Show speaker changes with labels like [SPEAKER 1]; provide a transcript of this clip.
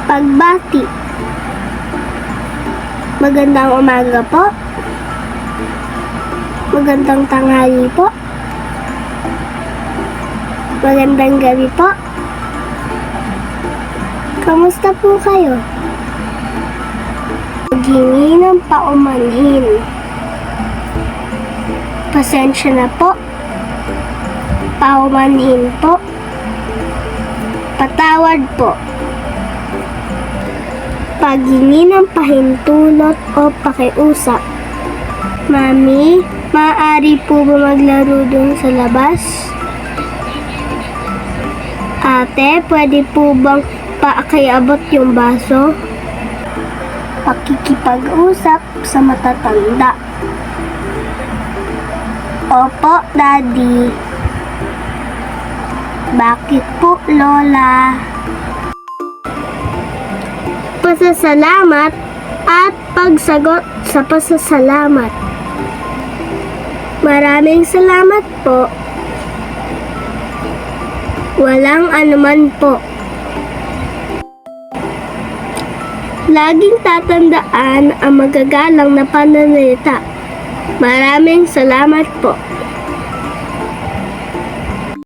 [SPEAKER 1] Pagbati. Magandang umaga po. Magandang tanghali po. Magandang gabi po. Kamusta po kayo? Maghingi ng paumanhin. Pasensya na po. Paumanhin po. Patawad po. Paghingi ng pahintulot o pakiusap. Mami, maaari po ba maglaro dun sa labas? Ate, pwede po bang pakiabot yung baso? Pakikipag-usap sa matatanda. Opo, Daddy. Bakit po, Lola? Pasasalamat at pagsagot sa pasasalamat. Maraming salamat po. Walang anuman po. Laging tatandaan ang magagalang na pananalita. Maraming salamat po.